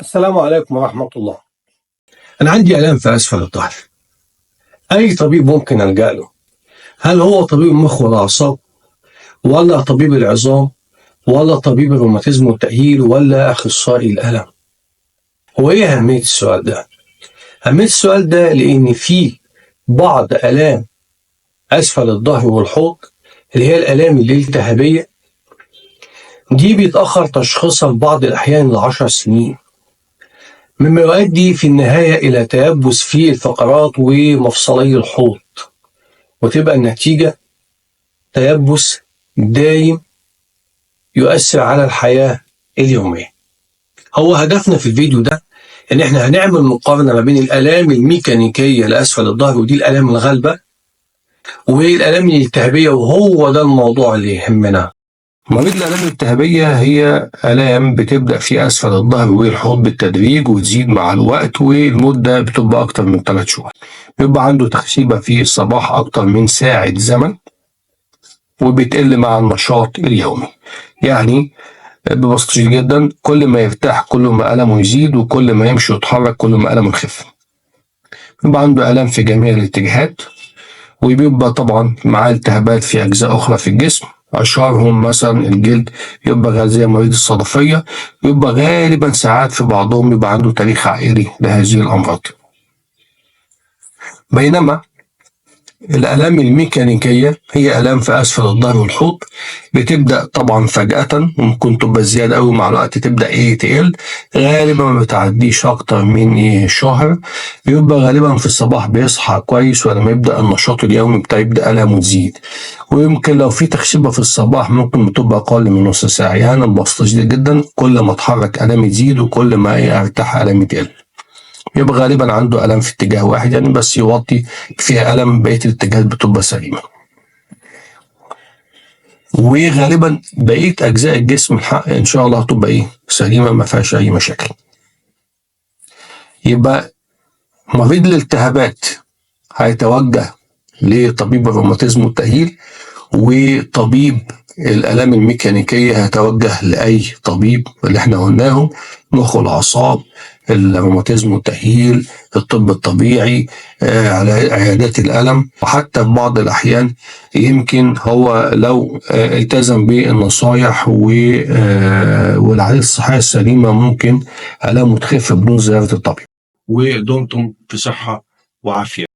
السلام عليكم ورحمة الله. أنا عندي آلام في أسفل الظهر. أي طبيب ممكن ألجأ له؟ هل هو طبيب المخ والأعصاب؟ ولا طبيب العظام؟ ولا طبيب الروماتيزم والتأهيل؟ ولا أخصائي الألم؟ هو إيه أهمية السؤال ده؟ أهمية السؤال ده لأن في بعض آلام أسفل الظهر والحوض اللي هي الآلام الالتهابية دي بيتأخر تشخيصها في بعض الأحيان ل10 سنين، مما يؤدي في النهاية إلى تيبس في الفقرات ومفصلي الحوض، وتبقى النتيجة تيبس دايم يؤثر على الحياة اليومية. هو هدفنا في الفيديو ده إن إحنا هنعمل مقارنة ما بين الآلام الميكانيكية لأسفل الظهر، ودي الآلام الغالبة، والآلام الالتهابية، وهو ده الموضوع اللي يهمنا. مريض الآلام الالتهابية هي آلام بتبدأ في أسفل الظهر والحوض بالتدريج وتزيد مع الوقت، والمدة بتبقى أكتر من 3 شهور. بيبقى عنده تخشيبة في الصباح أكتر من ساعة زمن، وبتقل مع النشاط اليومي. يعني ببساطة شديدة جدا، كل ما يرتاح كل ما ألمه يزيد، وكل ما يمشي ويتحرك كل ما ألمه يخف. بيبقى عنده آلام في جميع الاتجاهات، وبيبقى طبعا معاه التهابات في أجزاء أخرى في الجسم، أشهرهم مثلا الجلد، يبقى غازية مريض الصدفية، يبقى غالبا ساعات في بعضهم يبقى عنده تاريخ عائلي لهذه الأمراض. بينما الآلام الميكانيكية هي آلام في أسفل الظهر والحوض، بتبدأ طبعا فجأة، وممكن تبقى زيادة أوي مع الوقت، تبدأ تقل، غالبا ما بتعديش أكتر من شهر. بيبقى غالبا في الصباح بيصحى كويس، ولما يبدأ النشاط اليومي بتاعه يبدأ ألمه تزيد، ويمكن لو في تخشبة في الصباح ممكن بتبقى أقل من نص ساعة. يعني ببساطة شديدة جدا، كل ما اتحرك ألمي تزيد، وكل ما ارتاح ألمي تقل. يبقى غالبا عنده ألم في اتجاه واحد، يعني بس يوطي فيها ألم، بقية الاتجاهات بتبقى سليمة. وغالبا بقية أجزاء الجسم إن شاء الله هتبقى سليمة، ما فيهاش أي مشاكل. يبقى مريض الالتهابات هيتوجه لطبيب الروماتيزم والتأهيل، وطبيب الآلام الميكانيكية هيتوجه لأي طبيب اللي احنا قلناهم: مخ والأعصاب، الروماتيزم والتأهيل، الطب الطبيعي، عيادات الألم. وحتى في بعض الأحيان يمكن هو لو التزم بالنصايح والعادات الصحية السليمة ممكن آلامه تخف بدون زيارة الطبيب. ودمتم في صحة وعافية.